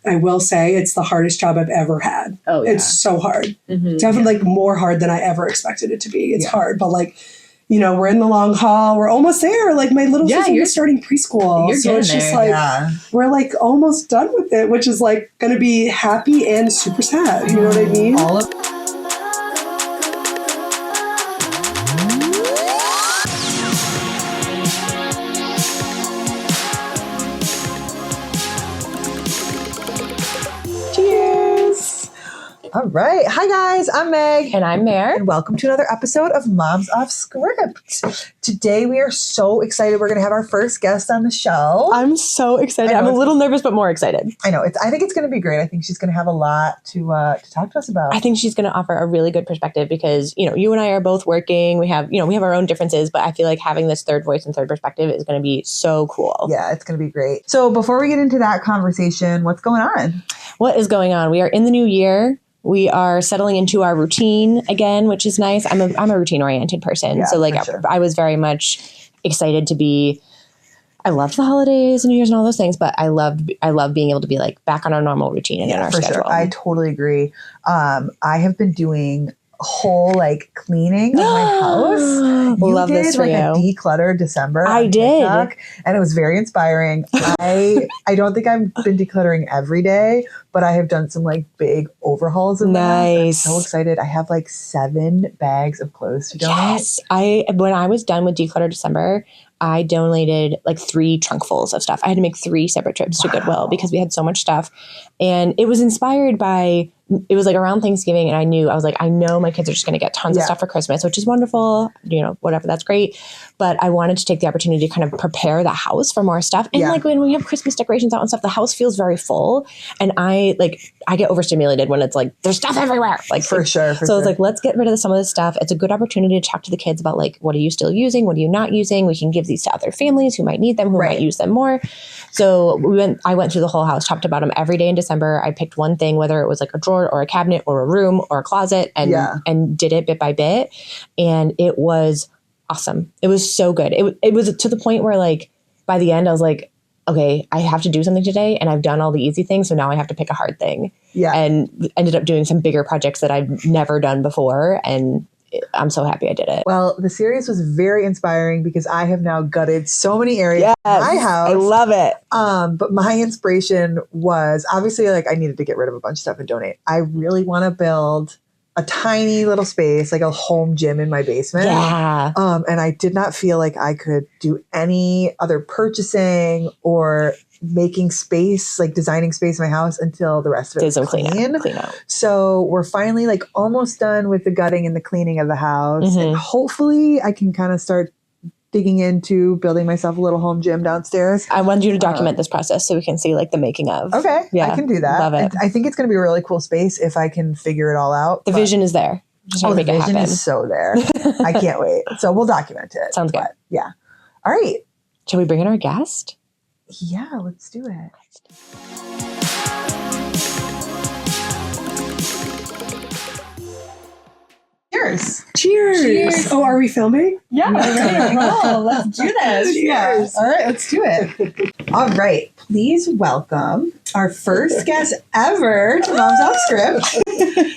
I will say it's the hardest job I've ever had. Oh, yeah. It's so hard. Definitely like more hard than I ever expected it to be. It's hard, but like, you know, we're in the long haul. We're almost there. Like my little sister is starting preschool. So it's just like, we're like almost done with it, which is like going to be happy and super sad. You know what I mean? All right. Hi, guys. I'm Meg. And I'm Mere. And welcome to another episode of Moms Off Script. Today, we are so excited. We're going to have our first guest on the show. I'm so excited. I'm a little nervous, but more excited. I know. I think it's going to be great. I think she's going to have a lot to talk to us about. I think she's going to offer a really good perspective because, you know, you and I are both working. We have our own differences, but I feel like having this third voice and third perspective is going to be so cool. Yeah, it's going to be great. So before we get into that conversation, what's going on? What is going on? We are in the new year. We are settling into our routine again, which is nice. I'm a routine oriented person. So like I was very much excited to be, I loved the holidays and New Year's and all those things, but I love being able to be like back on our normal routine and in our schedule. Sure. I totally agree. I have been doing whole like cleaning of my house. Love this for like you. A decluttered December. I did. TikTok, and it was very inspiring. I don't think I've been decluttering every day, but I have done some like big overhauls of nice. I'm so excited. I have like 7 bags of clothes to donate. Yes. When I was done with Declutter December, I donated like 3 trunkfuls of stuff. I had to make 3 separate trips to Goodwill because we had so much stuff. And it was inspired by, it was like around Thanksgiving, and I know my kids are just going to get tons of stuff for Christmas, which is wonderful, you know, whatever, that's great. But I wanted to take the opportunity to kind of prepare the house for more stuff. And like when we have Christmas decorations out and stuff, the house feels very full. And I get overstimulated when it's like, there's stuff everywhere. Like for sure. So I was like, let's get rid of some of this stuff. It's a good opportunity to talk to the kids about like, what are you still using? What are you not using? We can give these to other families who might need them, who might use them more. So I went through the whole house, talked about them every day in December. I picked one thing, whether it was like a drawer or a cabinet or a room or a closet, and did it bit by bit. And it was awesome. It was so good. It was to the point where like by the end I was like, okay, I have to do something today, and I've done all the easy things, so now I have to pick a hard thing. Yeah. And ended up doing some bigger projects that I've never done before, and I'm so happy I did it. Well, the series was very inspiring because I have now gutted so many areas of my house. I love it. But my inspiration was obviously like I needed to get rid of a bunch of stuff and donate. I really want to build a tiny little space, like a home gym in my basement. Yeah. And I did not feel like I could do any other purchasing or making space, like designing space in my house until the rest of it was clean out. So we're finally like almost done with the gutting and the cleaning of the house. And hopefully I can kind of start digging into building myself a little home gym downstairs. I wanted you to document this process so we can see like the making of. Okay. Yeah. I can do that. Love it. I think it's going to be a really cool space if I can figure it all out. The vision is there. Just the vision is so there. I can't wait. So we'll document it. Sounds good. Yeah. All right. Shall we bring in our guest? Yeah, let's do it. Cheers. Cheers. Oh, are we filming? Yeah. Well, let's do this. Cheers. All right, let's do it. All right. Please welcome our first guest ever to Moms Off Script,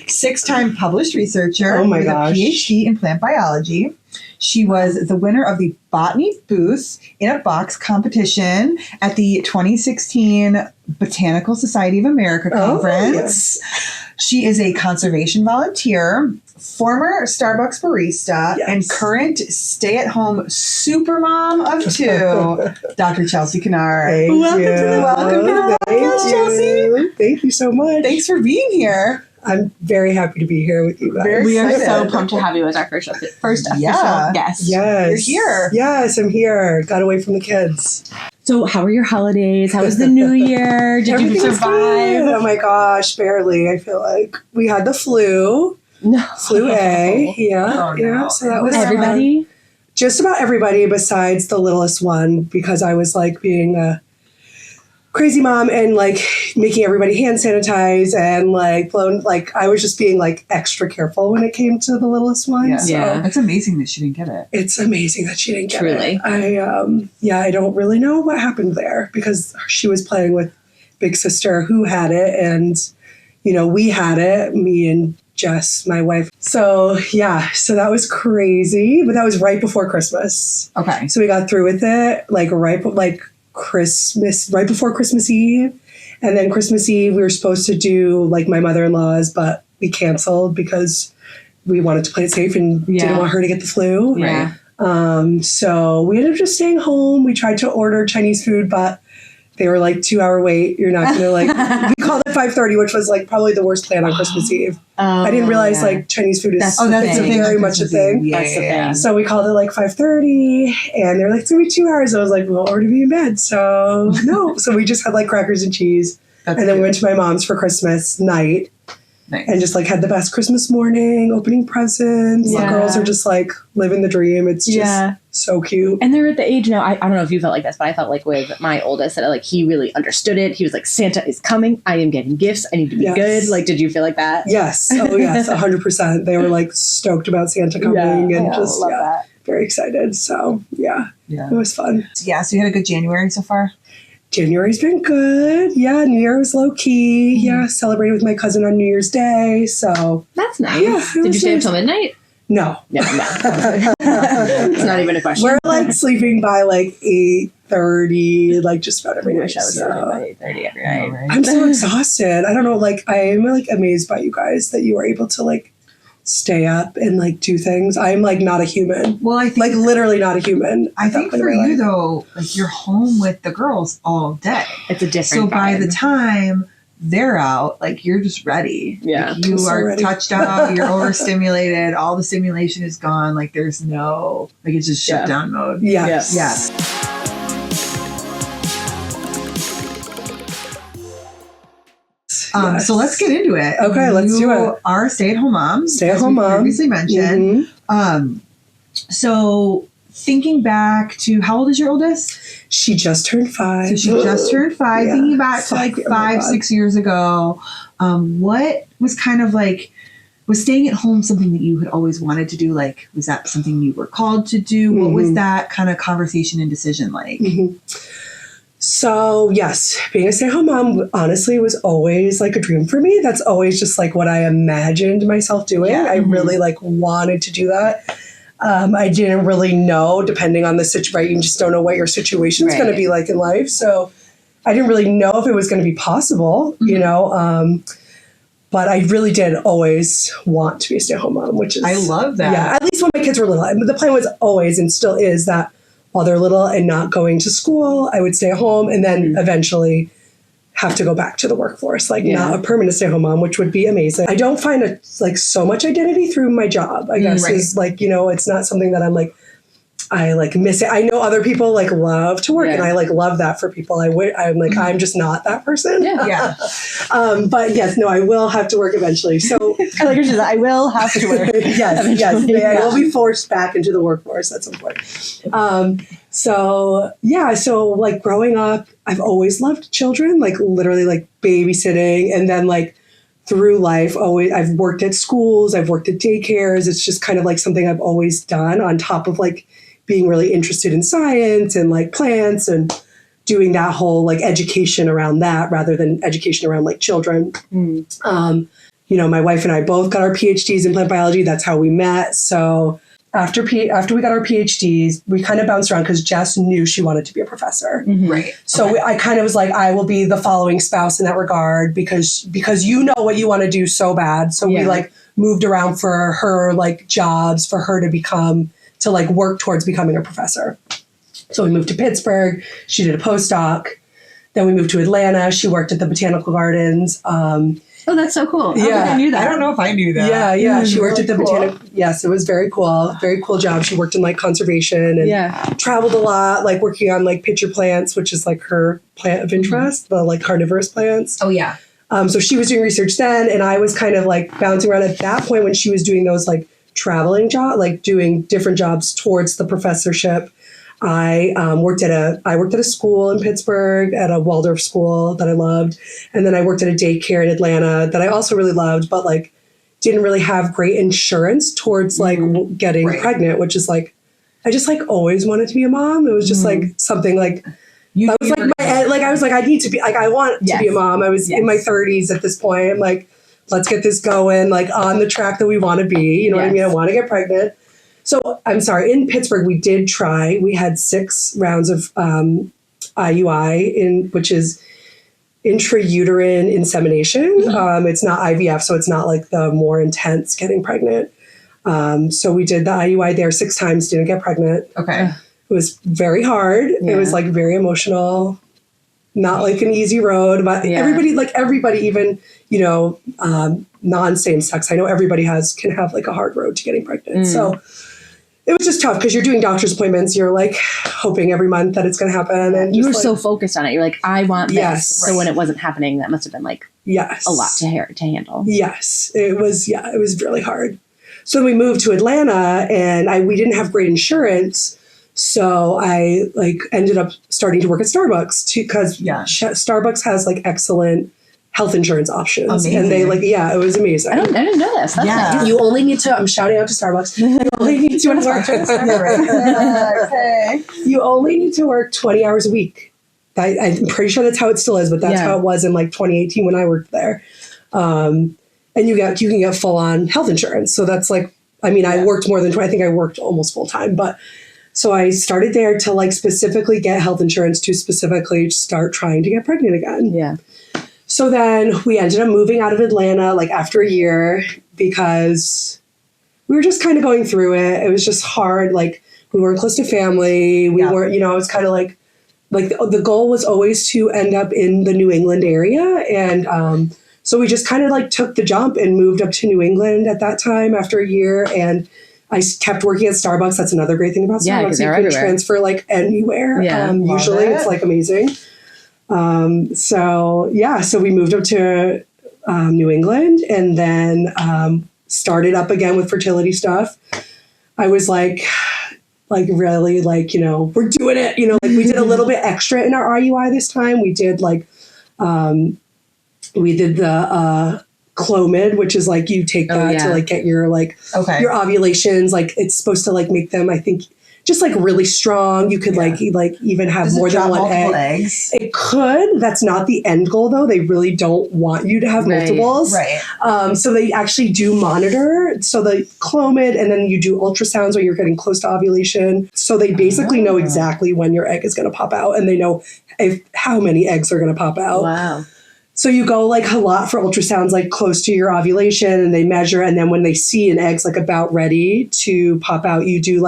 6-time published researcher with a PhD in plant biology. She was the winner of the Botany Booth in a Box competition at the 2016 Botanical Society of America conference. Yes. She is a conservation volunteer, former Starbucks barista, and current stay-at-home supermom of 2, Dr. Chelsea Cunard. Welcome to the podcast, Chelsea. Thank you so much. Thanks for being here. I'm very happy to be here with you guys. We are so pumped to have you as our first official guest. Yes. You're here. Yes, I'm here. Got away from the kids. So how were your holidays? How was the new year? Did you survive? Oh my gosh, barely. I feel like we had the flu. No. Flu A. Yeah. Oh, no. Yeah. So that was everybody? Just about everybody besides the littlest one, because I was like being a crazy mom and like making everybody hand sanitize and like I was just being like extra careful when it came to the littlest one. Yeah. So It's amazing that she didn't get it. it's amazing that she didn't get Truly. it. I don't really know what happened there because she was playing with big sister who had it, and, you know, we had it, me and Jess, my wife. So yeah, so that was crazy, but that was right before Christmas. Okay. So we got through with it right before Christmas Eve. And then Christmas Eve, we were supposed to do like my mother-in-law's, but we canceled because we wanted to play it safe and didn't want her to get the flu. Yeah. So we ended up just staying home. We tried to order Chinese food, but they were like 2-hour wait. You're not going to like, we called it 5:30, which was like probably the worst plan on Christmas Eve. I didn't realize like Chinese food is that's very much a thing. That's the thing. So we called it like 5:30 and they're like, it's going to be 2 hours. I was like, we'll already be in bed. So no. So we just had like crackers and cheese. And then we went to my mom's for Christmas night. Nice. And just like had the best Christmas morning, opening presents. The girls are just like living the dream. It's just so cute. And they're at the age now, I don't know if you felt like this, but I felt like with my oldest that like he really understood it. He was like, Santa is coming. I am getting gifts. I need to be good. Like, did you feel like that? Yes. Oh yes, 100%. They were like stoked about Santa coming and just very excited. So yeah, it was fun. Yeah. So you had a good January so far? January's been good. Yeah, New Year was low key. Yeah, celebrated with my cousin on New Year's Day. So that's nice. Yeah, did you stay up till midnight? No. It's not even a question. We're like sleeping by like 8:30, like just about every night. I wish I was sleeping by 8:30 every night. Right? I'm so exhausted. I don't know. Like I'm like amazed by you guys that you were able to like stay up and like do things. I'm like not a human. Well, I think like literally not a human. I think for you though, like you're home with the girls all day. It's a different. So by the time they're out, like you're just ready. Yeah, like, you are touched out. You're overstimulated. All the stimulation is gone. Like there's no like it's just shutdown mode. Yes. Yeah. So let's get into it. Okay, let's do it. Are stay-at-home moms. Stay-at-home mom. Previously mentioned. So thinking back to how old is your oldest? She just turned 5. So she just turned 5. Yeah. Thinking back to like 5-6 years ago, what was kind of like, was staying at home something that you had always wanted to do? Like, was that something you were called to do? What was that kind of conversation and decision like? So yes, being a stay-at-home mom honestly was always like a dream for me. That's always just like what I imagined myself doing. I really like wanted to do that. I didn't really know, depending on the situation, right? You just don't know what your situation is going to be like in life. So I didn't really know if it was going to be possible, you know. But I really did always want to be a stay-at-home mom, which is... I love that. Yeah, at least when my kids were little. The plan was always and still is that while they're little and not going to school, I would stay at home and then eventually have to go back to the workforce, like not a permanent stay-at-home mom, which would be amazing. I don't find like so much identity through my job, I guess, is like, you know, it's not something that I'm like, I like miss it. I know other people like love to work and I like love that for people. I'm like, I'm just not that person. Yeah. But yes, no, I will have to work eventually. So I will have to work. Yes. I will be forced back into the workforce at some point. So like growing up, I've always loved children, like literally like babysitting. And then like through life, I've worked at schools, I've worked at daycares. It's just kind of like something I've always done on top of like being really interested in science and like plants and doing that whole like education around that rather than education around like children. You know, my wife and I both got our PhDs in plant biology. That's how we met. So after we got our PhDs, we kind of bounced around because Jess knew she wanted to be a professor. Right. So I kind of was like, I will be the following spouse in that regard because you know what you want to do so bad. So we like moved around for her like jobs for her to like work towards becoming a professor. So we moved to Pittsburgh. She did a postdoc. Then we moved to Atlanta. She worked at the botanical gardens. Oh, that's so cool. Yeah. I knew that. I don't know if I knew that. Yeah. She worked at the botanical. Yes, it was very cool. Very cool job. She worked in like conservation and traveled a lot, like working on like pitcher plants, which is like her plant of interest, the like carnivorous plants. Oh, yeah. So she was doing research then, and I was kind of like bouncing around at that point when she was doing those like traveling job, like doing different jobs towards the professorship. I worked at a school in Pittsburgh, at a Waldorf school that I loved. And then I worked at a daycare in Atlanta that I also really loved, but like didn't really have great insurance towards like getting pregnant, which is like, I just like always wanted to be a mom. It was just like something like That was I was like, I need to be like, I want to be a mom. I was in my 30s at this point. I'm like, let's get this going, like on the track that we want to be. You know what I mean? I want to get pregnant. So I'm sorry, in Pittsburgh, we did try. We had 6 rounds of IUI, which is intrauterine insemination. It's not IVF, so it's not like the more intense getting pregnant. So we did the IUI there 6 times, didn't get pregnant. Okay. It was very hard. Yeah. It was like very emotional, not like an easy road, but everybody, even, non-same sex. I know everybody can have like a hard road to getting pregnant. So it was just tough because you're doing doctor's appointments. You're like hoping every month that it's going to happen. And you were so focused on it. You're like, I want this. Yes. So when it wasn't happening, that must have been like a lot to handle. Yes, it was. Yeah, it was really hard. So we moved to Atlanta and we didn't have great insurance. So I ended up starting to work at Starbucks because Starbucks has like excellent health insurance options. Amazing. And they it was amazing. I didn't know this. That's nice. You only need to, I'm shouting out to Starbucks. You only need to work. Okay. You only need to work 20 hours a week. I'm pretty sure that's how it still is, but that's how it was in like 2018 when I worked there. And you can get full on health insurance. So that's like, I worked more than 20, I think I worked almost full time, but so I started there to like specifically get health insurance to specifically start trying to get pregnant again. Yeah. So then we ended up moving out of Atlanta like after a year because we were just kind of going through it. It was just hard. Like we weren't close to family. We weren't, it was kind of like the goal was always to end up in the New England area. And so we just kind of like took the jump and moved up to New England at that time after a year. And I kept working at Starbucks. That's another great thing about Starbucks. You can transfer like anywhere. Usually it's like amazing. So we moved up to New England and then started up again with fertility stuff. I was like really like, we're doing it. We did a little bit extra in our RUI this time. We did the Clomid, which is like you take that to like get your your ovulations. Like it's supposed to like make them, I think, just like really strong. You could like even have more than one eggs. It could. That's not the end goal though. They really don't want you to have multiples. Right. So they actually do monitor. So the Clomid, and then you do ultrasounds when you're getting close to ovulation. So they basically know exactly when your egg is going to pop out, and they know how many eggs are going to pop out. Wow. So you go like a lot for ultrasounds, like close to your ovulation, and they measure. And then when they see an egg's like about ready to pop out, you do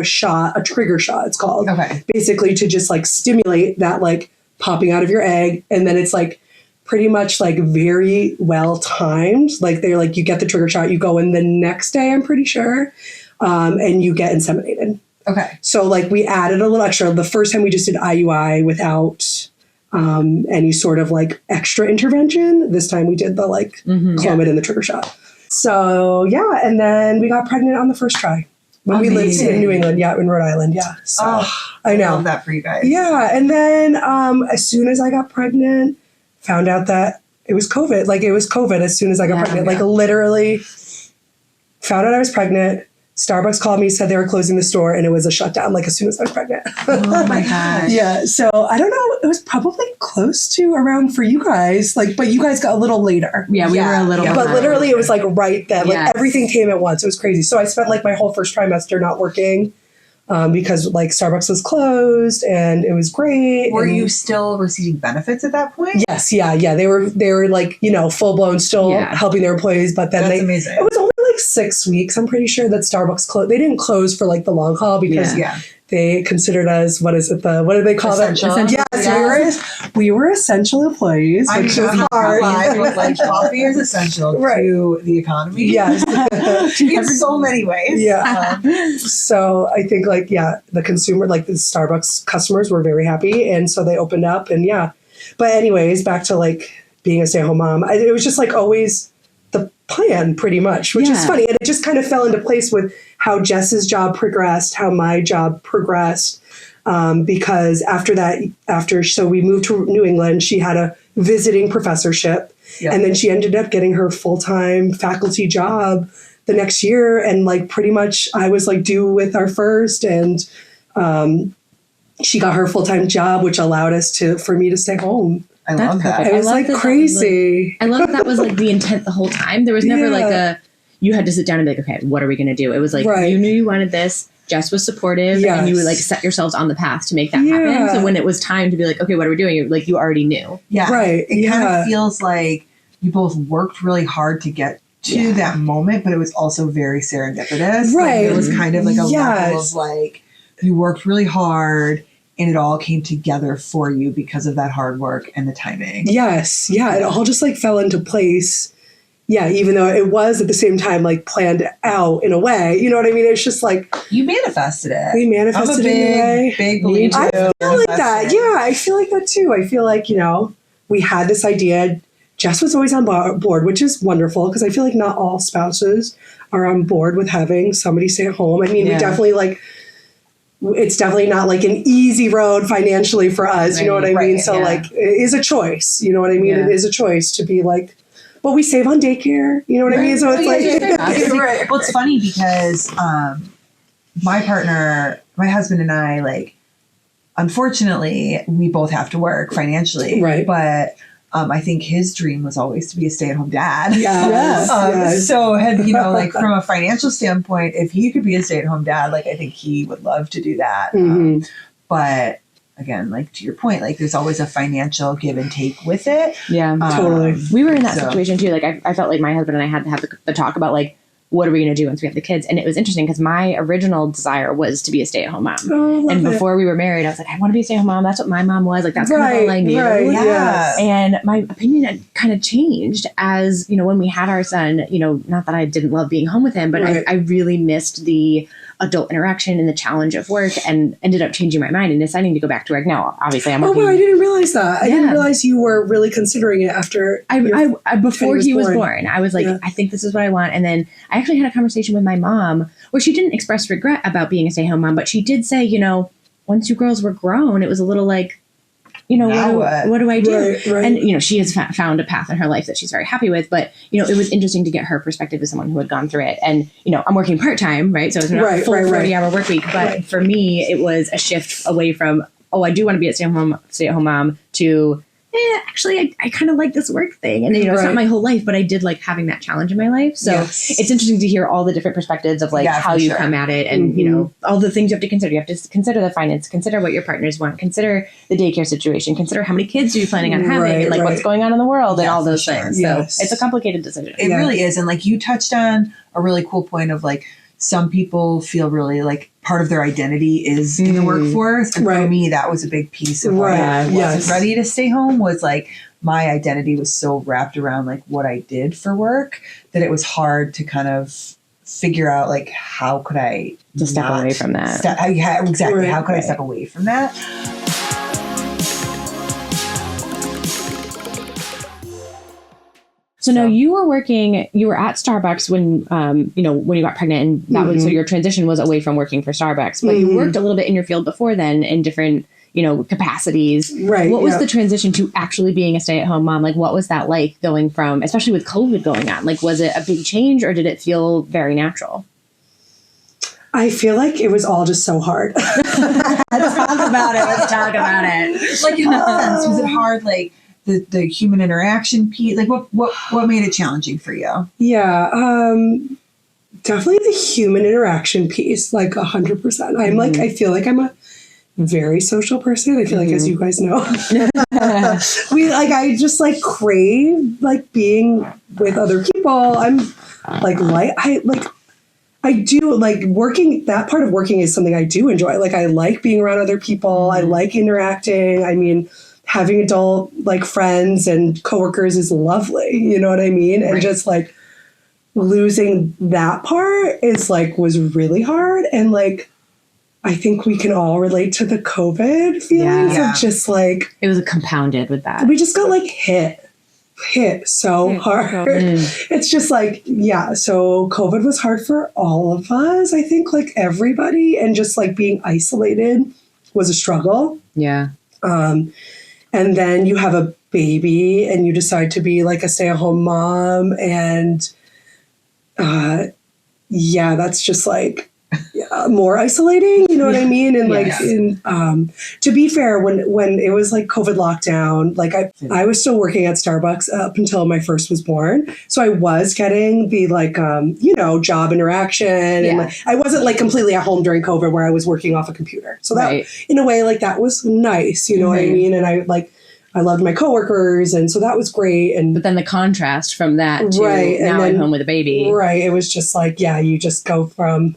a shot, a trigger shot, it's called. Okay. Basically to just like stimulate that like popping out of your egg. And then it's like pretty much like very well timed. Like they're like, you get the trigger shot, you go in the next day, I'm pretty sure, and you get inseminated. Okay. So like we added a little extra. The first time we just did IUI without any sort of like extra intervention. This time we did the like Clomid and the trigger shot. So and then we got pregnant on the first try when we lived in New England, in Rhode Island. So I know. Love that for you guys. Yeah, and then as soon as I got pregnant, found out that it was COVID. Like it was COVID as soon as I got pregnant. Like literally found out I was pregnant. Starbucks called me, said they were closing the store, and it was a shutdown like as soon as I was pregnant. Oh my gosh. Yeah. So I don't know. It was probably close to around for you guys, but you guys got a little later. Yeah, we were a little. But literally, it was like right then. Like everything came at once. It was crazy. So I spent like my whole first trimester not working because like Starbucks was closed, and it was great. Were you still receiving benefits at that point? Yes. Yeah. They were like full blown still helping their employees, but then amazing. It was only like 6 weeks. I'm pretty sure that Starbucks closed. They didn't close for like the long haul because they considered us, what do they call essential? Yes, we were essential employees, which is hard. Like coffee is essential to the economy. Yes. In so many ways. Yeah. So I think the consumer, like the Starbucks customers were very happy. And so they opened up and But anyways, back to like being a stay-at-home mom. It was just like always the plan pretty much, which is funny. And it just kind of fell into place with how Jess's job progressed, how my job progressed. Because so we moved to New England, she had a visiting professorship and then she ended up getting her full-time faculty job the next year. And like pretty much I was like due with our first and, she got her full-time job, which allowed for me to stay home. I love that. It was like crazy. I love that was like the intent the whole time. There was never like you had to sit down and be like, okay, what are we going to do? It was like, you knew you wanted this. Jess was supportive and you would like set yourselves on the path to make that happen. So when it was time to be like, okay, what are we doing? You already knew. Yeah. Right. It kind of feels like you both worked really hard to get to that moment, but it was also very serendipitous. Right. Like, it was kind of like a level of like, you worked really hard and it all came together for you because of that hard work and the timing. Yes. Yeah. It all just like fell into place. Yeah, even though it was at the same time like planned out in a way, you know what I mean? It's just like you manifested it. We manifested it in a way. Big believer. I feel like that. Yeah, I feel like that too. I feel like we had this idea. Jess was always on board, which is wonderful because I feel like not all spouses are on board with having somebody stay at home. I mean, we definitely it's definitely not like an easy road financially for us. You know what I mean? So like, it is a choice. You know what I mean? It is a choice to be like. Well, we save on daycare. You know what I mean? So it's like... Well, it's funny because my partner, my husband and I, like, unfortunately, we both have to work financially. Right. But I think his dream was always to be a stay-at-home dad. Yes. So, like, from a financial standpoint, if he could be a stay-at-home dad, like, I think he would love to do that. Mm-hmm. But... Again, like to your point, like there's always a financial give and take with it. Yeah, totally. We were in that situation too. Like I felt like my husband and I had to have the talk about like, what are we going to do once we have the kids? And it was interesting because my original desire was to be a stay-at-home mom. And before we were married, I was like, I want to be a stay-at-home mom. That's what my mom was. Like, that's kind of all I knew. Right, yes. And my opinion had kind of changed as, when we had our son, not that I didn't love being home with him, but I really missed the adult interaction and the challenge of work and ended up changing my mind and deciding to go back to work. Now, obviously, I'm working. Oh, I didn't realize that. I didn't realize you were really considering it after before he was born. I was like, I think this is what I want. And then I actually had a conversation with my mom where she didn't express regret about being a stay-at-home mom, but she did say, once you girls were grown, it was a little like, what do I do? Right. And, she has found a path in her life that she's very happy with. But, it was interesting to get her perspective as someone who had gone through it. And, I'm working part-time, right? So it's not a full 40-hour work week. But for me, it was a shift away from, I do want to be a stay-at-home mom to, actually, I kind of like this work thing. And, it's not my whole life, but I did like having that challenge in my life. So it's interesting to hear all the different perspectives of like how you come at it and, all the things you have to consider. You have to consider the finance, consider what your partners want, consider the daycare situation, consider how many kids are you planning on having and like what's going on in the world and all those things. So it's a complicated decision. It really is. And like you touched on a really cool point of like, some people feel really like part of their identity is in the workforce. And for me, that was a big piece of why I wasn't ready to stay home was like my identity was so wrapped around like what I did for work that it was hard to kind of figure out like how could I just step away from that. Exactly. How could I step away from that? So now you were at Starbucks when, when you got pregnant and that was, so your transition was away from working for Starbucks, but you worked a little bit in your field before then in different, capacities. Right. What was the transition to actually being a stay-at-home mom? Like, what was that like going from, especially with COVID going on? Like, was it a big change or did it feel very natural? I feel like it was all just so hard. Let's talk about it. Like, in what sense? Was it hard, like, the human interaction piece, like what made it challenging for you? Yeah, definitely the human interaction piece, like 100%. I'm like, I feel like I'm a very social person. I feel like, as you guys know, I just like crave like being with other people. I'm I do like working. That part of working is something I do enjoy. Like I like being around other people. I like interacting. I mean, having adult like friends and coworkers is lovely. You know what I mean? And just like losing that part is like, was really hard. And like, I think we can all relate to the COVID feelings of just like, it was compounded with that. We just got like hit so hard. It's just like, so COVID was hard for all of us. I think like everybody, and just like being isolated was a struggle. Yeah. And then you have a baby and you decide to be like a stay-at-home mom. And that's just like, more isolating, you know what I mean? And to be fair, when it was like COVID lockdown, like I was still working at Starbucks up until my first was born. So I was getting the like, job interaction. And like, I wasn't like completely at home during COVID where I was working off a computer. So that in a way, like that was nice, you know what I mean? And I loved my coworkers, and so that was great. But then the contrast from that to now I'm home with a baby. Right. It was just like, you just go from,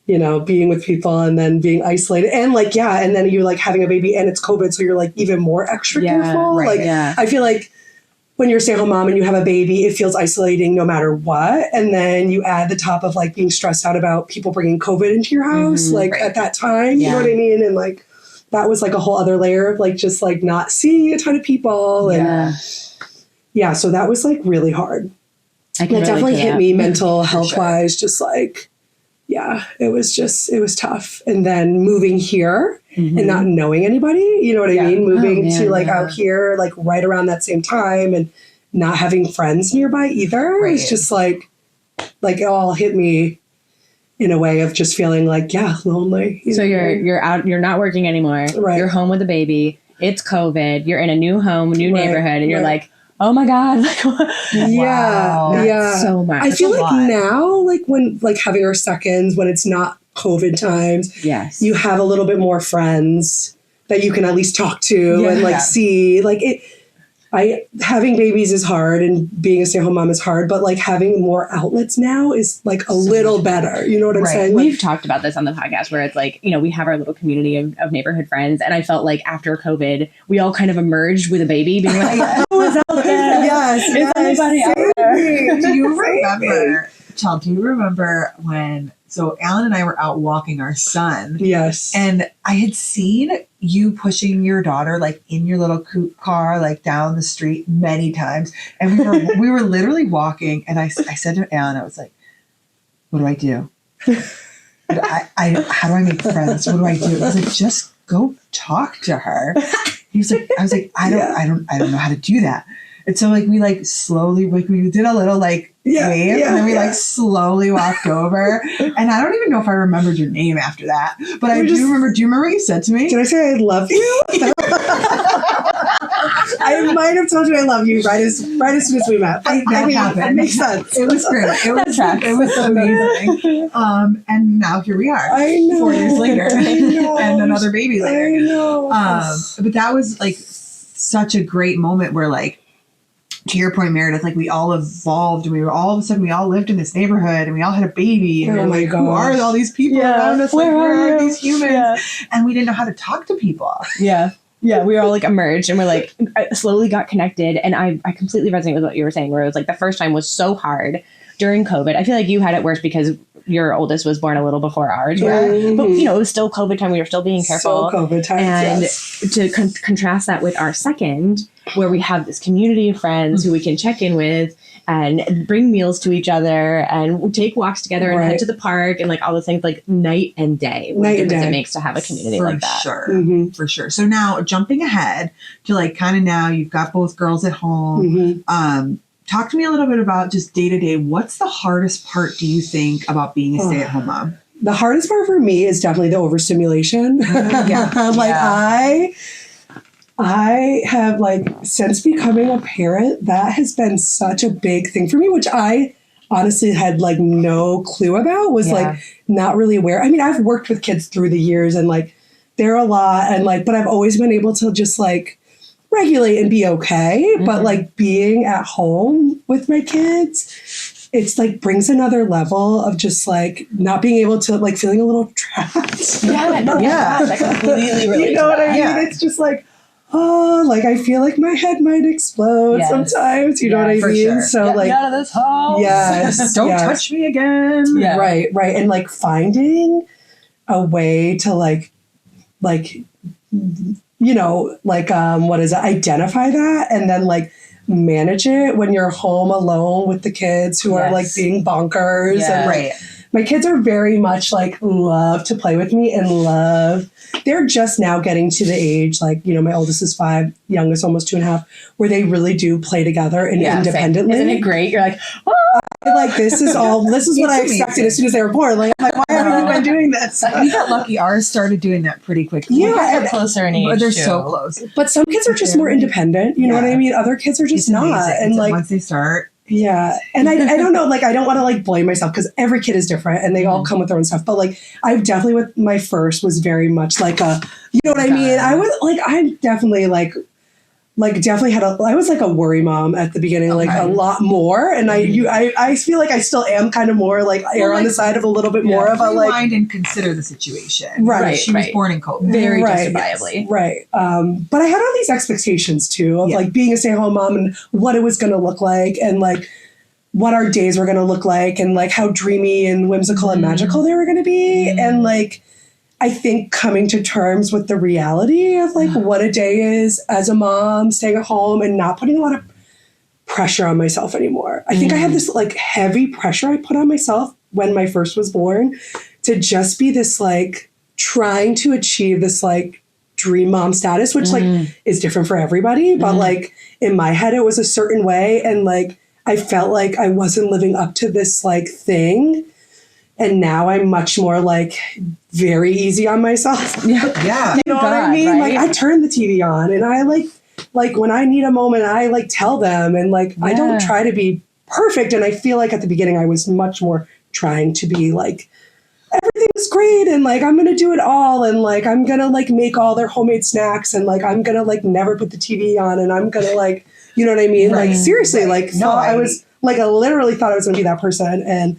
being with people and then being isolated and like, and then you're like having a baby and it's COVID. So you're like even more extra careful. I feel like when you're a stay-at-home mom and you have a baby, it feels isolating no matter what. And then you add the top of like being stressed out about people bringing COVID into your house, at that time, you know what I mean? And like, that was like a whole other layer of like, just like not seeing a ton of people. And so that was like really hard. That definitely hit me mental health wise, just like, it was tough. And then moving here and not knowing anybody, you know what I mean? Moving to like out here, like right around that same time and not having friends nearby either. It was just like it all hit me in a way of just feeling like, lonely. So you're out, you're not working anymore. Right. You're home with a baby. It's COVID. You're in a new home, new neighborhood. And you're like, oh my God. Like, so much. I feel like now, like when, like having our seconds, when it's not COVID times, you have a little bit more friends that you can at least talk to and like see like it. Having babies is hard and being a stay-at-home mom is hard, but like having more outlets now is like a little better. You know what I'm saying? We've talked about this on the podcast where it's like, we have our little community of neighborhood friends. And I felt like after COVID, we all kind of emerged with a baby being like, who is out there? Is anybody out there? Do you remember, Child, do you remember when, so Alan and I were out walking our son. Yes. And I had seen you pushing your daughter like in your little coupe car, like down the street many times. And we were literally walking and I said to Alan, I was like, what do I do? How do I make friends? What do I do? I was like, just go talk to her. He was like, I was like, I don't know how to do that. And so like we like slowly like we did a little like wave and then we like slowly walked over. And I don't even know if I remembered your name after that. But I do remember, do you remember what you said to me? Did I say I love you? I might have told you I love you right as soon as we met. That happened. It makes sense. It was great. It was amazing. And now here we are. I know. 4 years later. I know. And another baby later. I know. But that was like such a great moment where like, to your point, Meredith, like we all evolved and we were all of a sudden, we all lived in this neighborhood and we all had a baby and we were like, who are all these people around us? Where are these humans? And we didn't know how to talk to people. Yeah, we were all like emerged and we're like slowly got connected. And I completely resonate with what you were saying, where it was like the first time was so hard during COVID. I feel like you had it worse because your oldest was born a little before ours. But it was still COVID time. We were still being careful. Still COVID time. And to contrast that with our second, where we have this community of friends who we can check in with and bring meals to each other and take walks together and head to the park and like all those things, like night and day. What difference it makes to have a community like that. For sure. So now jumping ahead to like kind of now you've got both girls at home. Talk to me a little bit about just day to day. What's the hardest part, do you think, about being a stay-at-home mom? The hardest part for me is definitely the overstimulation. I have like, since becoming a parent, that has been such a big thing for me, which I honestly had like no clue about, was like not really aware. I mean, I've worked with kids through the years and like they're a lot and like, but I've always been able to just like regulate and be okay. But like being at home with my kids, it's like brings another level of just like not being able to like feeling a little trapped. I completely relate. You know what I mean? It's just like, oh, like I feel like my head might explode sometimes. You know what I mean? Sure. So Get like, me out of this house. Yes, don't touch me again. Yeah. Right, and like finding a way to like what is it? Identify that and then like manage it when you're home alone with the kids who are like being bonkers and my kids are very much like love to play with me and they're just now getting to the age, like, you know, my oldest is 5, youngest almost 2.5, where they really do play together and independently. Same. Isn't it great? You're like, oh. Like, this is what I expected as soon as they were born. Like, why haven't you been doing this? We got lucky. Ours started doing that pretty quickly. Yeah, they're closer in age. But they're too. so close. But some kids are just more independent. You know what I mean? Other kids are just not. And like, once they start. Yeah. And I don't know, like, I don't want to like blame myself because every kid is different and they all come with their own stuff. But like, I definitely with my first was very much like you know what I mean? I was like, I definitely definitely I was like a worry mom at the beginning, like a lot more. And I feel like I still am kind of more like err on the side of a little bit more of a like. Rewind and consider the situation. Right. She was born in COVID. Very justifiably. Right. But I had all these expectations too of like being a stay-at-home mom and what it was going to look like and like what our days were going to look like and like how dreamy and whimsical and magical they were going to be. And like, I think coming to terms with the reality of like what a day is as a mom, staying at home and not putting a lot of pressure on myself anymore. I think I had this like heavy pressure I put on myself when my first was born to just be this like trying to achieve this like dream mom status, which like is different for everybody. But like in my head, it was a certain way. And like, I felt like I wasn't living up to this like thing. And now I'm much more like very easy on myself. Yeah. You know what I mean? Right? Like I turn the TV on and I like when I need a moment, I like tell them and like, I don't try to be perfect. And I feel like at the beginning I was much more trying to be like, everything's great. And like, I'm going to do it all. And like, I'm going to like make all their homemade snacks. And like, I'm going to like never put the TV on and I'm going to like, you know what I mean? Like seriously, like I was like, I literally thought I was going to be that person. And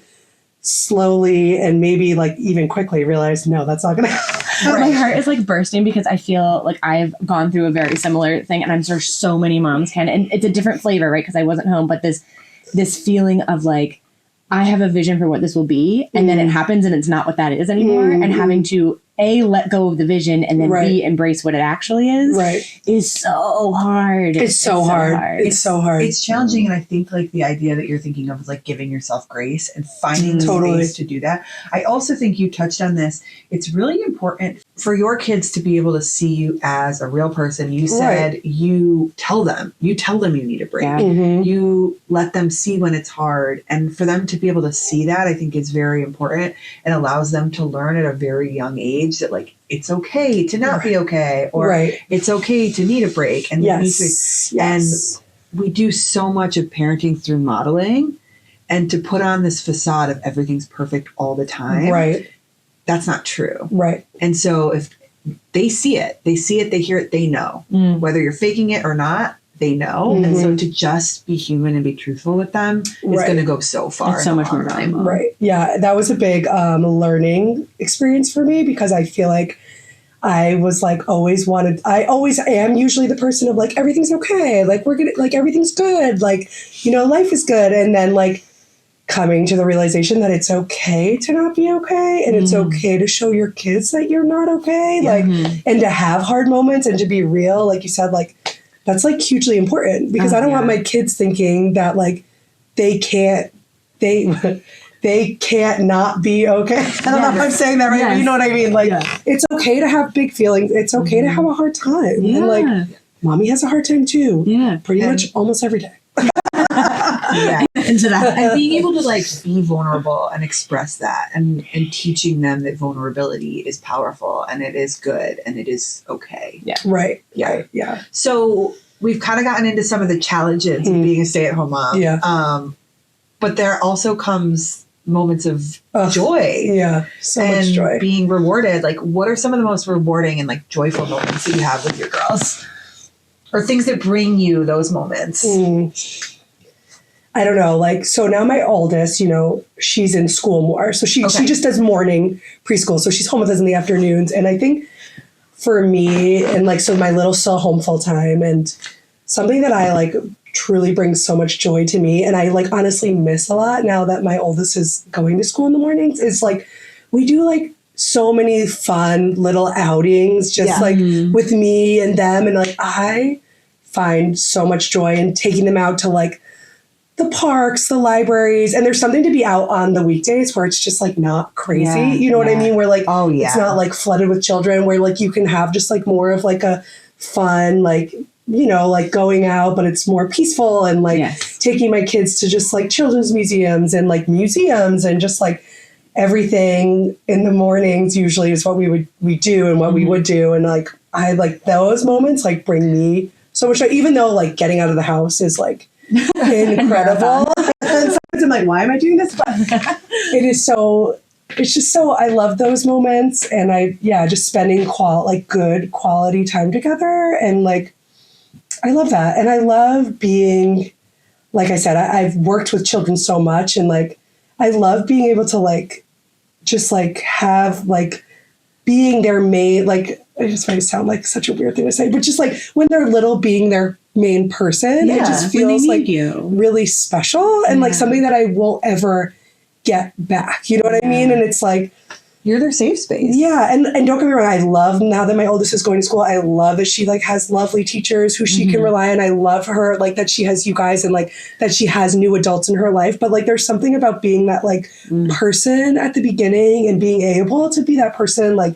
slowly and maybe like even quickly realized, no, that's not going to happen. My heart is like bursting because I feel like I've gone through a very similar thing and I'm sure so many moms can, and it's a different flavor, right? Because I wasn't home, but this feeling of like, I have a vision for what this will be. And then it happens and it's not what that is anymore. And having to let go of the vision and then embrace what it actually is so hard. It's so hard. It's so hard. It's challenging. And I think like the idea that you're thinking of is like giving yourself grace and finding the space to do that. I also think you touched on this. It's really important for your kids to be able to see you as a real person. You said you tell them you need a break. Yeah. You let them see when it's hard. And for them to be able to see that, I think is very important. It allows them to learn at a very young age that like it's okay to not be okay, or it's okay to need a break, and we need to. And we do so much of parenting through modeling, and to put on this facade of everything's perfect all the time, that's not true, And so if they see it, they hear it, they know whether you're faking it or not. They know. And so to just be human and be truthful with them is going to go so far. It's so much more valuable. Right. Yeah. That was a big learning experience for me because I feel like I was like I always am usually the person of like, everything's okay. Like like everything's good. Like, you know, life is good. And then like coming to the realization that it's okay to not be okay. And it's okay to show your kids that you're not okay. Like, and to have hard moments and to be real. Like you said, like, that's like hugely important because I don't want my kids thinking that like they can't not be okay. I don't know if I'm saying that right, but you know what I mean? Like it's okay to have big feelings. It's okay to have a hard time. And like mommy has a hard time too. Yeah. Pretty much almost every day. Into that. And being able to like be vulnerable and express that and teaching them that vulnerability is powerful and it is good and it is okay. Yeah. Right. Yeah. Yeah. So we've kind of gotten into some of the challenges of being a stay-at-home mom. Yeah. But there also comes moments of joy. Yeah. So much joy. Being rewarded. Like what are some of the most rewarding and like joyful moments that you have with your girls? Or things that bring you those moments? I don't know. Like, so now my oldest, you know, she's in school more. So she just does morning preschool. So she's home with us in the afternoons. And I think for me, and like, so my little's still home full time, and something that I like truly brings so much joy to me. And I like honestly miss a lot now that my oldest is going to school in the mornings is like, we do like so many fun little outings, just like with me and them. And like, I find so much joy in taking them out to like the parks, the libraries, and there's something to be out on the weekdays where it's just like not crazy. You know what I mean? Where like, it's not like flooded with children, where like you can have just like more of like a fun, like, you know, like going out, but it's more peaceful, and like taking my kids to just like children's museums and just like everything in the mornings usually is what we do and what we would do. And like, I like those moments like bring me so much joy, even though like getting out of the house is like incredible. And sometimes I'm like, why am I doing this? But it's just so, I love those moments. And just spending good quality time together. And like, I love that. And I love being, like I said, I've worked with children so much, and like, I love being able to like, just like have like being their main, like, it just might sound like such a weird thing to say, but just like when they're little, being their main person, it just feels like really special and like something that I won't ever get back. You know what I mean? And it's like, you're their safe space. Yeah. And don't get me wrong, I love, now that my oldest is going to school, I love that she like has lovely teachers who she can rely on. I love her, like that she has you guys, and like that she has new adults in her life. But like there's something about being that like person at the beginning and being able to be that person like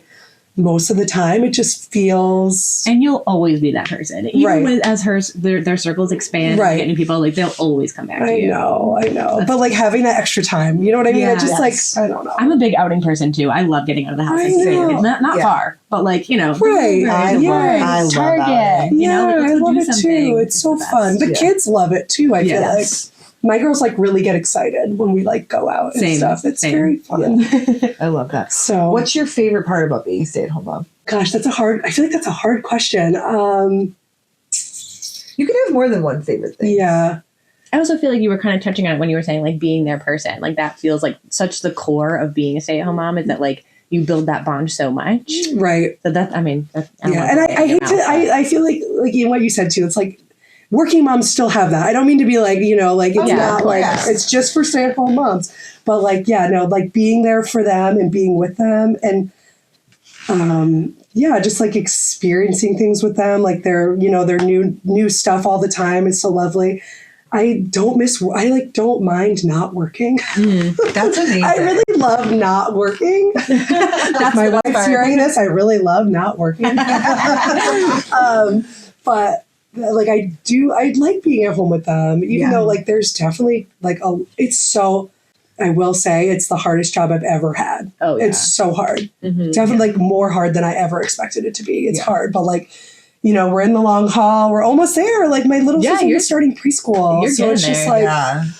most of the time. It just feels, and you'll always be that person, even as their circles expand, and get new people, like they'll always come back to you. I know. But like having that extra time, you know what I mean? Yeah, just like, I don't know. I'm a big outing person too. I love getting out of the house. It's not far, but like, you know, I love Target. You know, I love it too. It's so fun. The kids love it too. I feel like my girls like really get excited when we like go out and stuff. It's very fun. I love that. So what's your favorite part about being a stay-at-home mom? Gosh, I feel like that's a hard question. You could have more than one favorite thing. Yeah. I also feel like you were kind of touching on it when you were saying like being their person. Like that feels like such the core of being a stay-at-home mom, is that like you build that bond so much. Right. So that, I mean, I feel like in what you said too, it's like, working moms still have that. I don't mean to be like, you know, like it's not like it's just for stay-at-home moms, but like, like being there for them and being with them, and just like experiencing things with them, like their new stuff all the time. It's so lovely. I don't mind not working. That's amazing. I really love not working. If my wife's hearing this, I really love not working. But like I like being at home with them, even though like there's definitely like I will say it's the hardest job I've ever had. Oh, yeah. It's so hard. Definitely like more hard than I ever expected it to be. It's hard, but like, you know, we're in the long haul. We're almost there. Like my little sister is starting preschool. So it's just like,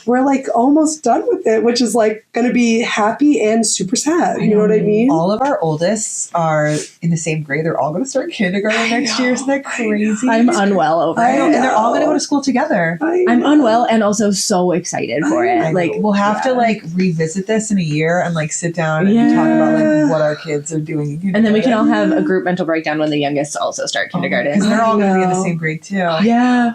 we're like almost done with it, which is like going to be happy and super sad. You know what I mean? All of our oldest are in the same grade. They're all going to start kindergarten next year. Isn't that crazy? I'm unwell over it. And they're all going to go to school together. I'm unwell and also so excited for it. Like we'll have to like revisit this in a year and like sit down and talk about like what our kids are doing. And then we can all have a group mental breakdown when the youngest also start kindergarten. Because they're all going to be in the same grade too. Yeah.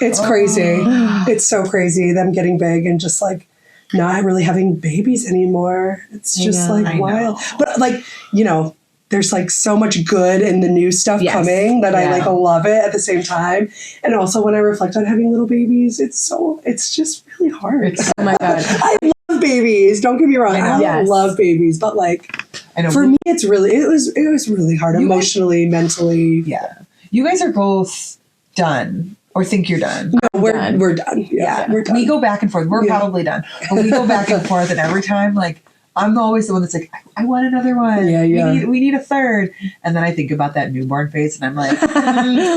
It's crazy. It's so crazy, them getting big and just like not really having babies anymore. It's just like wild. But like, you know, there's like so much good in the new stuff coming that I like love it at the same time. And also when I reflect on having little babies, it's just really hard. Oh my God. I love babies. Don't get me wrong. I love babies, but like for me, it was really hard emotionally, mentally. Yeah. You guys are both done or think you're done. No, we're done. Yeah, we're done. We go back and forth. We're probably done. But we go back and forth, and every time, like, I'm always the one that's like, I want another one. We need a third. And then I think about that newborn phase, and I'm like,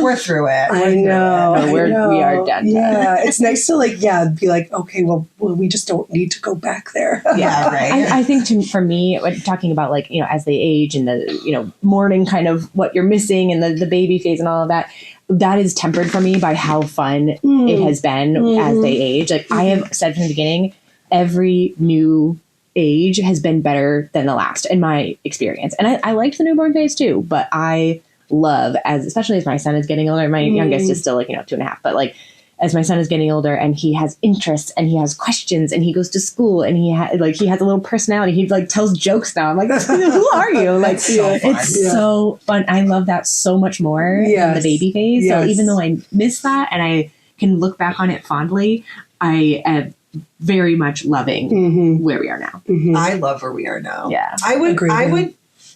we're through it. I know. We are done. Yeah, it's nice to like, be like, okay, well, we just don't need to go back there. Yeah, right. I think for me, when talking about like, you know, as they age and the, you know, mourning kind of what you're missing and the baby phase and all of that, that is tempered for me by how fun it has been as they age. Like I have said from the beginning, every new age has been better than the last in my experience. And I liked the newborn phase too, but I love, especially as my son is getting older, my youngest is still like, you know, 2.5, but like as my son is getting older and he has interests and he has questions and he goes to school and he has a little personality. He like tells jokes now. I'm like, who are you? Like, it's so fun. I love that so much more than the baby phase. So even though I miss that and I can look back on it fondly, I am very much loving where we are now. I love where we are now. Yeah. I would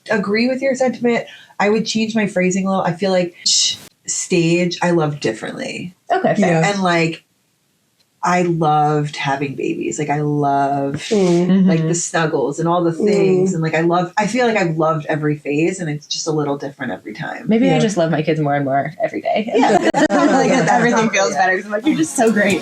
agree with your sentiment. I would change my phrasing a little. I feel like stage I love differently. Okay, fair. Yeah. And like I loved having babies. Like I love like the snuggles and all the things. And like I feel like I've loved every phase and it's just a little different every time. Maybe I just love my kids more and more every day. Yeah. Like everything feels better because I'm like, you're just so great.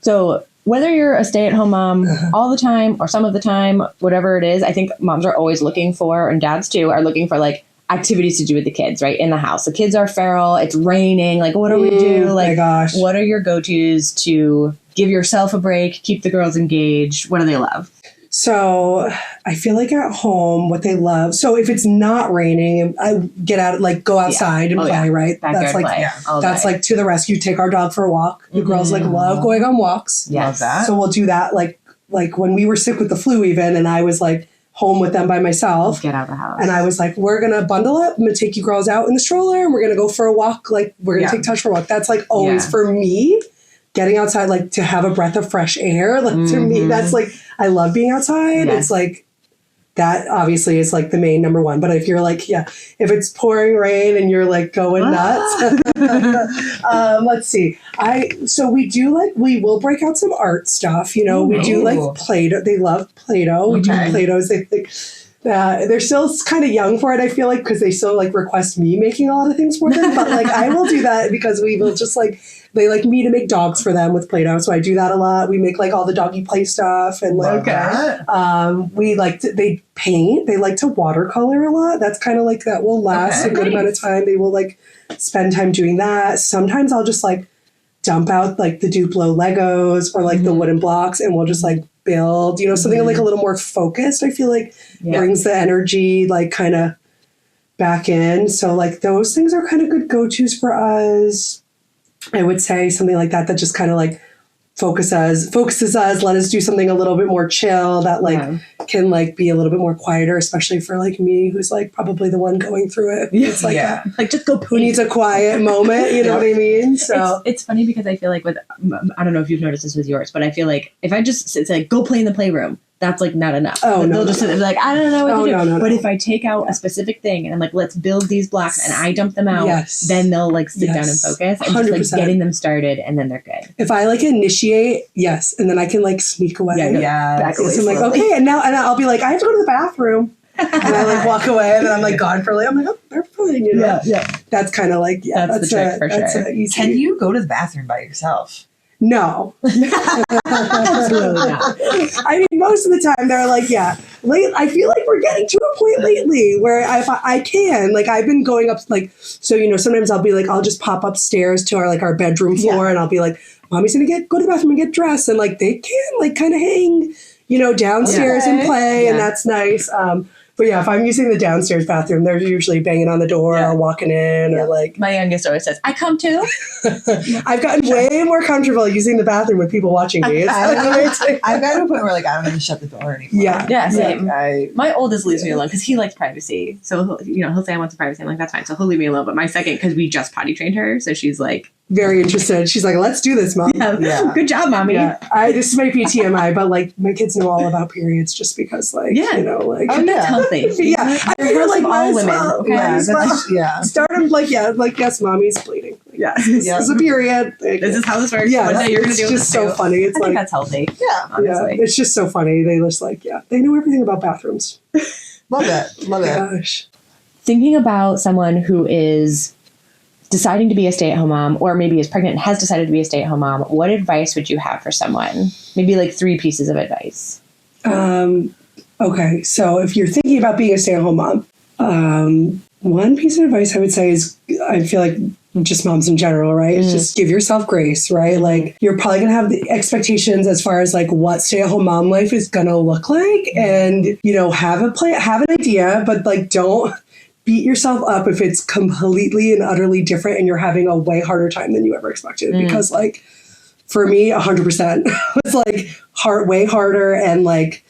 So whether you're a stay-at-home mom all the time or some of the time, whatever it is, I think moms are always looking for, and dads too, are looking for like activities to do with the kids, right? In the house. The kids are feral. It's raining. Like, what do we do? Like, what are your go-tos to give yourself a break, keep the girls engaged? What do they love? So I feel like at home, what they love. So if it's not raining, I get out, like go outside and play, right? Backyard that's like, play. that's like to the rescue. Take our dog for a walk. The girls like love going on walks. Love that. So we'll do that. Like when we were sick with the flu even, and I was like home with them by myself. Get out of the house. And I was like, we're going to bundle up. I'm going to take you girls out in the stroller and we're going to go for a walk. Like we're going to take Touch for a walk. That's like always for me. Getting outside, like to have a breath of fresh air, like to me, that's like, I love being outside. Yes. It's like, that obviously is like the main number one. But if you're like, if it's pouring rain and you're like going nuts, let's see. So we do like, we will break out some art stuff. You know, we do like Play-Doh. They love Play-Doh. We do Play-Dohs. They think they're still kind of young for it, I feel like, because they still like request me making a lot of things for them. But like, I will do that because we will just like, they like me to make dogs for them with Play-Doh. So I do that a lot. We make like all the doggy play stuff and like, we like they paint. They like to watercolor a lot. That's kind of like that will last a good amount of time. They will like spend time doing that. Sometimes I'll just like dump out like the Duplo Legos or like the wooden blocks and we'll just like build, you know, something like a little more focused. I feel like brings the energy like kind of back in. So like those things are kind of good go-tos for us. I would say something like that just kind of like focuses us, let us do something a little bit more chill that like can like be a little bit more quieter, especially for like me, who's like probably the one going through it. It's like, like just go paint. Who needs a quiet moment, you know what I mean? So it's funny because I feel like I don't know if you've noticed this with yours, but I feel like if I just say like, go play in the playroom, that's like not enough. They'll just sit there like, I don't know what to do. But if I take out a specific thing and I'm like, let's build these blocks and I dump them out, then they'll like sit down and focus and 100%. Just like getting them started and then they're good. If I like initiate, and then I can like sneak away. So I'm like, okay, and I'll be like, I have to go to the bathroom. And I like walk away and then I'm like gone for like, I'm like, oh, they're fine, you know? That's kind of like, that's the trick for sure. Can you go to the bathroom by yourself? No. Absolutely not. I mean, most of the time they're like, I feel like we're getting to a point lately where I can, like, I've been going up, like, so, you know, sometimes I'll be like, I'll just pop upstairs to our bedroom floor and I'll be like, Mommy's going to go to the bathroom and get dressed. And like, they can like kind of hang, you know, downstairs and play and that's nice. But if I'm using the downstairs bathroom, they're usually banging on the door or walking in or like. My youngest always says, I come too. I've gotten way more comfortable using the bathroom with people watching me. I've got to a point where like, I don't even shut the door anymore. Yeah, same. My oldest leaves me alone because he likes privacy. So, he'll say I want some privacy. I'm like, that's fine. So he'll leave me alone. But my second, because we just potty trained her. So she's like. Very interested. She's like, let's do this, Mom. Good job, Mommy. This might be TMI, but like my kids know all about periods just because like, you know, like. That's healthy. I figure like all women. Start them like, yes, Mommy's bleeding. This is a period. This is how this works. Yeah, one day you're going to do it. It's just so funny. It's I think that's healthy. Honestly. It's just so funny. They just like, they know everything about bathrooms. Love it. Gosh. Thinking about someone who is deciding to be a stay-at-home mom or maybe is pregnant and has decided to be a stay-at-home mom, what advice would you have for someone? Maybe like 3 pieces of advice. Okay, so if you're thinking about being a stay-at-home mom, one piece of advice I would say is, I feel like just moms in general, right? It's just give yourself grace, right? Like you're probably going to have the expectations as far as like what stay-at-home mom life is going to look like. And, you know, have an idea, but like don't beat yourself up if it's completely and utterly different and you're having a way harder time than you ever expected. Because like for me, 100% was like way harder and like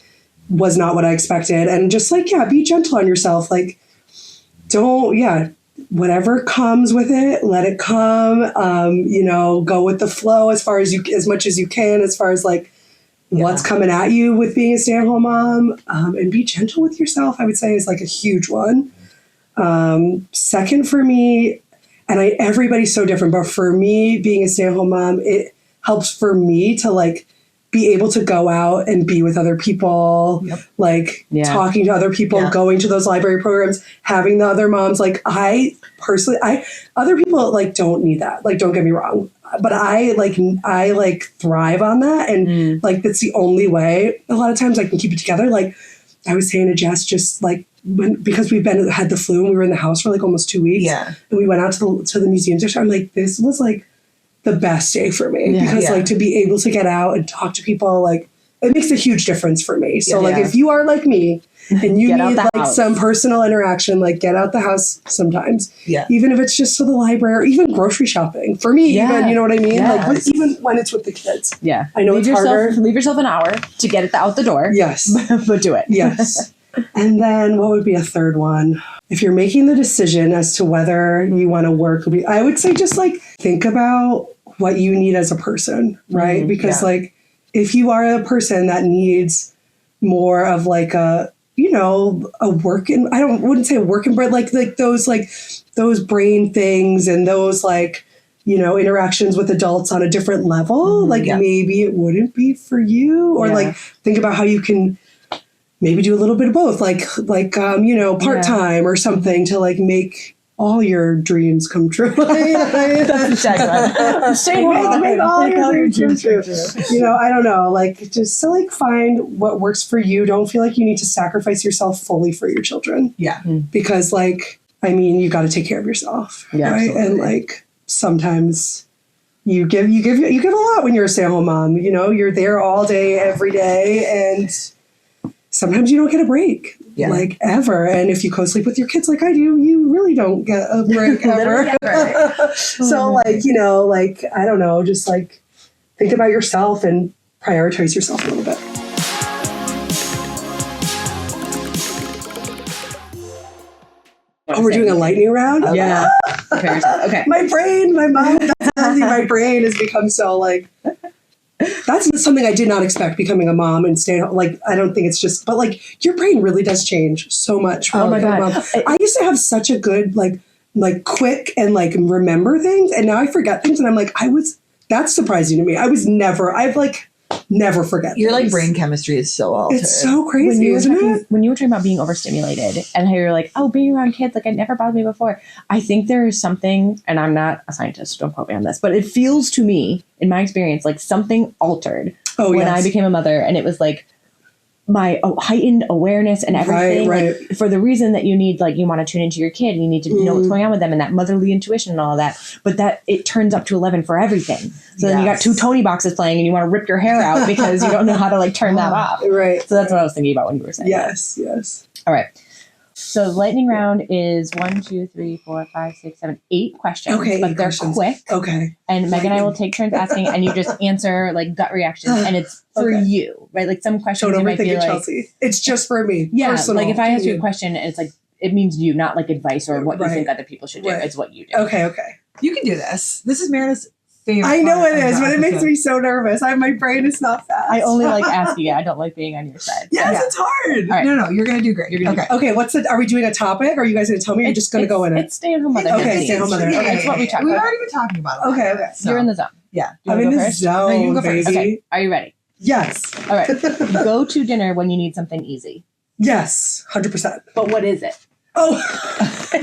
was not what I expected. And just like, be gentle on yourself. Like don't, whatever comes with it, let it come. Go with the flow as much as you can, as far as like what's coming at you with being a stay-at-home mom, and be gentle with yourself, I would say, is like a huge one. Second for me, and everybody's so different, but for me, being a stay-at-home mom, it helps for me to like be able to go out and be with other people, talking to other people, going to those library programs, having the other moms. Like other people like don't need that. Like, don't get me wrong, but I thrive on that. And like, that's the only way a lot of times I can keep it together. Like I was saying to Jess, just like because had the flu and we were in the house for like almost 2 weeks. Yeah. And we went out to the museums. I'm like, this was like the best day for me because like to be able to get out and talk to people, like it makes a huge difference for me. So like if you are like me and you need like some personal interaction, like get out the house sometimes. Yeah. Even if it's just to the library or even grocery shopping. For me, even, you know what I mean? Yes. Like even when it's with the kids. Yeah. I know harder. Leave yourself an hour to get it out the door. Yes. But do it. Yes. And then what would be a third one? If you're making the decision as to whether you want to work, I would say just like think about what you need as a person, right? Because like if you are a person that needs more of like a working, wouldn't say a working, but like those brain things and those like, interactions with adults on a different level, maybe it wouldn't be for you, or like think about how you can maybe do a little bit of both, like part-time or something to like make all your dreams come true. That's exactly right. Make all your dreams come true. I don't know, like just to like find what works for you. Don't feel like you need to sacrifice yourself fully for your children. Yeah. Because like, I mean, you got to take care of yourself. Yeah. Right. Absolutely. And like sometimes you give a lot when you're a stay-at-home mom. You're there all day, every day, and sometimes you don't get a break, like ever. And if you co-sleep with your kids like I do, you really don't get a break ever. So like, I don't know, just like think about yourself and prioritize yourself a little bit. Oh, we're doing a lightning round? Yeah. Okay. My brain has become so like... That's something I did not expect, becoming a mom and staying home. Like, I don't think it's just, but like your brain really does change so much. Oh my God. I used to have such a good, like quick and like remember things. And now I forget things. And I'm like, that's surprising to me. I've never forget your things. Like brain chemistry is so altered. It's so crazy, isn't it? When you were talking about being overstimulated and how you're like, oh, being around kids, like it never bothered me before. I think there is something, and I'm not a scientist, don't quote me on this, but it feels to me, in my experience, like something altered when I became a mother. And it was like my heightened awareness and everything, right. Like, for the reason that you need, like, you want to tune into your kid and you need to know what's going on with them and that motherly intuition and all of that. But that it turns up to 11 for everything. So then you got 2 Tony boxes playing and you want to rip your hair out because you don't know how to like turn that off. Right. So that's what I was thinking about when you were saying yes, that. Yes. All right. So lightning round is 1, 2, 3, 4, 5, 6, 7, 8 questions. Okay, but they're quick. Okay. And Meg and I will take turns asking, and you just answer like gut reactions, and it's for you, right? Like some questions you might be like, Chelsea. It's just for me. Yeah. Personal. Like if I ask you a question, and it's like it means you, not like advice or what you think other people should do. It's what you do. Okay. You can do this. This is Meredith's favorite. I know it is, but it makes me so nervous. My brain is not fast. I only like asking it. I don't like being on your side. Yes, it's hard. Right. No, you're gonna do great. Okay. Are we doing a topic? Or are you guys gonna tell me? Or are you just gonna go in it? It's stay-at-home mother. Okay, stay-at-home mother. Okay, it's what we talked about. We've already been talking about it. Okay. So. You're in the zone. Yeah. I'm in the zone, no, you go baby. First. Okay. Are you ready? Yes. All right. Go to dinner when you need something easy. Yes, 100%. But what is it? Oh,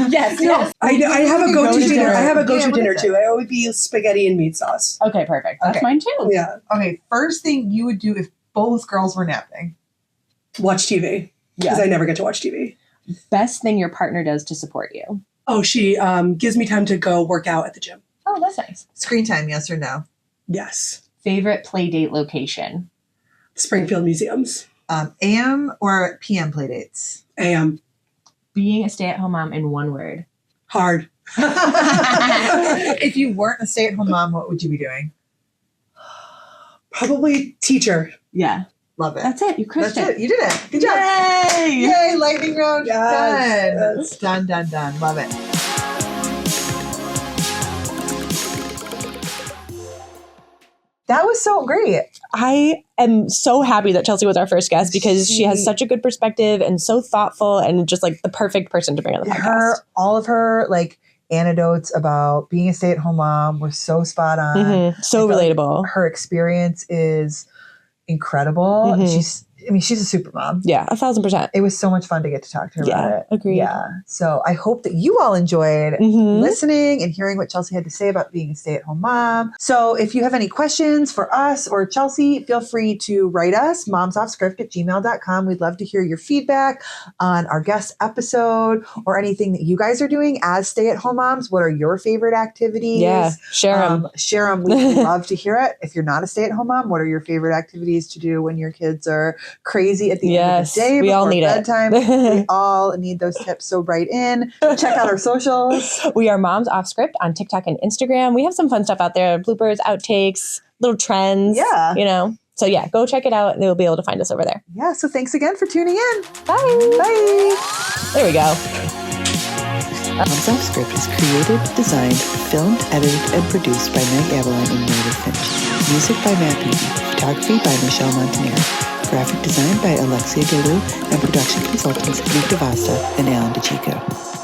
yes. I have a go-to dinner. I have a go-to dinner too. I always be spaghetti and meat sauce. Okay, perfect. That's mine too. Yeah. Okay, first thing you would do if both girls were napping? Watch TV. Because I never get to watch TV. Best thing your partner does to support you? Oh, she gives me time to go work out at the gym. Oh, that's nice. Screen time, yes or no? Yes. Favorite play date location? Springfield Museums. AM or PM play dates? AM. Being a stay-at-home mom in one word. Hard. If you weren't a stay-at-home mom, what would you be doing? Probably teacher. Yeah. Love it. That's it. You crushed it. You did it. Good job. Yay! Lightning round. Done. Done. Love it. That was so great. I am so happy that Chelsea was our first guest because she has such a good perspective and so thoughtful and just like the perfect person to bring on the podcast. All of her like anecdotes about being a stay-at-home mom were so spot on. Mm-hmm. So relatable. Like her experience is incredible. Mm-hmm. She's a super mom. Yeah, 1,000%. It was so much fun to get to talk to her about it. Agreed. Yeah. So I hope that you all enjoyed listening and hearing what Chelsea had to say about being a stay-at-home mom. So if you have any questions for us or Chelsea, feel free to write us, momsoffscript@gmail.com. We'd love to hear your feedback on our guest episode or anything that you guys are doing as stay-at-home moms. What are your favorite activities? Yeah, share them. Share them. We'd love to hear it. If you're not a stay-at-home mom, what are your favorite activities to do when your kids are crazy at the end of the day? We all need bedtime. We all need those tips. So write in. Check out our socials. We are Moms Off Script on TikTok and Instagram. We have some fun stuff out there. Bloopers, outtakes, little trends. Yeah. You know. So yeah, go check it out and you'll be able to find us over there. Yeah. So thanks again for tuning in. Bye. Bye. There we go. Moms Off Script is created, designed, filmed, edited, and produced by Meg Abeline and Meredith Finch. Music by Matt Beebe. Photography by Michelle Montanero. Graphic design by Alexia Delu and production consultants Nick DeVasta and Alan DeChico.